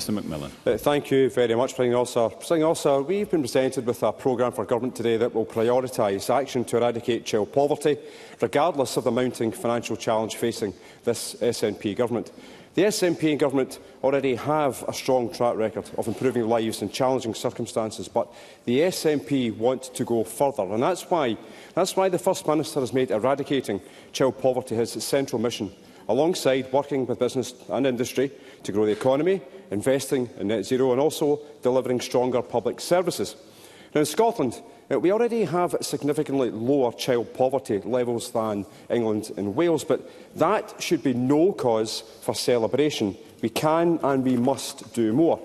Mr Macmillan. Thank you very much, Presiding Officer. Presiding Officer, we have been presented with a programme for government today that will prioritise action to eradicate child poverty, regardless of the mounting financial challenge facing this SNP government. The SNP and government already have a strong track record of improving lives in challenging circumstances, but the SNP want to go further, and that's why the First Minister has made eradicating child poverty his central mission, alongside working with business and industry to grow the economy, investing in net zero and also delivering stronger public services. Now, in Scotland, we already have significantly lower child poverty levels than England and Wales, but that should be no cause for celebration. We can and we must do more.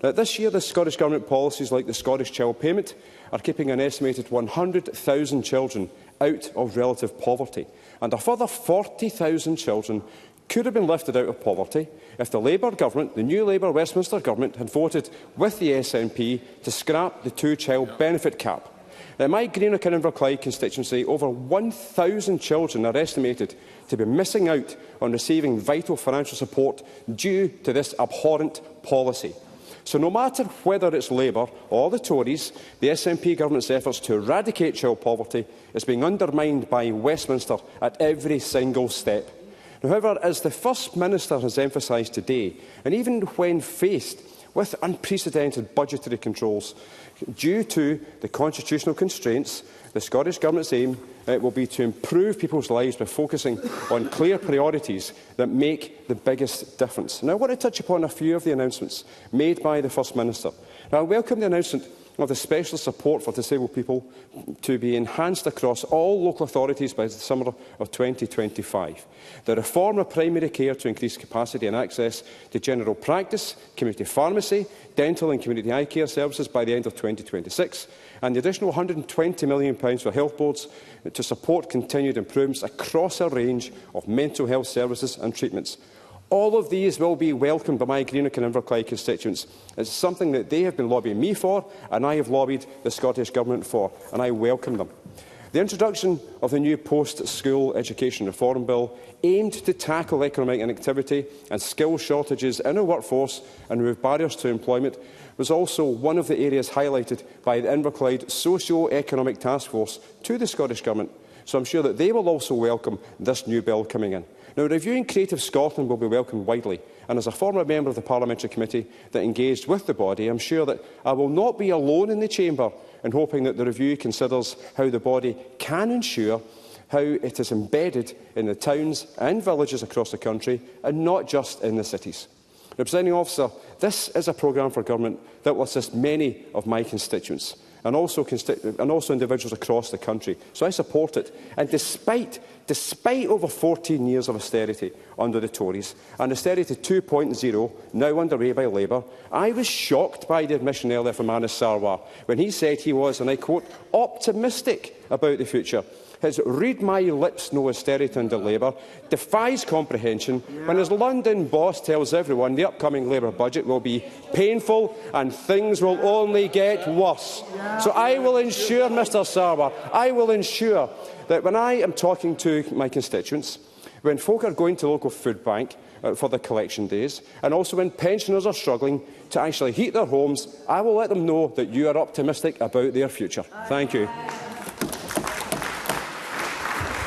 Now, this year, the Scottish Government policies like the Scottish Child Payment are keeping an estimated 100,000 children out of relative poverty, and a further 40,000 children could have been lifted out of poverty if the Labour government, the new Labour Westminster government, had voted with the SNP to scrap the two-child benefit cap. Now, in my Greenock and Inverclyde constituency, over 1,000 children are estimated to be missing out on receiving vital financial support due to this abhorrent policy. So no matter whether it's Labour or the Tories, the SNP government's efforts to eradicate child poverty is being undermined by Westminster at every single step. However, as the First Minister has emphasised today, and even when faced with unprecedented budgetary controls, due to the constitutional constraints, the Scottish Government's aim will be to improve people's lives by focusing on clear priorities that make the biggest difference. Now, I want to touch upon a few of the announcements made by the First Minister. Now, I welcome the announcement of the special support for disabled people to be enhanced across all local authorities by the summer of 2025. The reform of primary care to increase capacity and access to general practice, community pharmacy, dental and community eye care services by the end of 2026, and the additional £120 million for health boards to support continued improvements across a range of mental health services and treatments. All of these will be welcomed by my Greenock and Inverclyde constituents. It's something that they have been lobbying me for, and I have lobbied the Scottish Government for, and I welcome them. The introduction of the new post-school education reform bill aimed to tackle economic inactivity and skill shortages in our workforce and remove barriers to employment was also one of the areas highlighted by the Inverclyde Socio-Economic Task Force to the Scottish Government, so I'm sure that they will also welcome this new bill coming in. Now, reviewing Creative Scotland will be welcomed widely, and as a former member of the Parliamentary Committee that engaged with the body, I am sure that I will not be alone in the chamber in hoping that the review considers how the body can ensure how it is embedded in the towns and villages across the country, and not just in the cities. Now, Presiding Officer, this is a programme for government that will assist many of my constituents and also individuals across the country. So I support it. And despite over 14 years of austerity under the Tories and austerity 2.0 now underway by Labour, I was shocked by the admission earlier from Anas Sarwar when he said he was, and I quote, optimistic about the future. His read my lips no austerity under Labour defies comprehension when his London boss tells everyone the upcoming Labour budget will be painful and things will only get worse. So I will ensure, Mr Sarwar, I will ensure that when I am talking to my constituents, when folk are going to local food bank for the collection days, and also when pensioners are struggling to actually heat their homes, I will let them know that you are optimistic about their future. Thank you.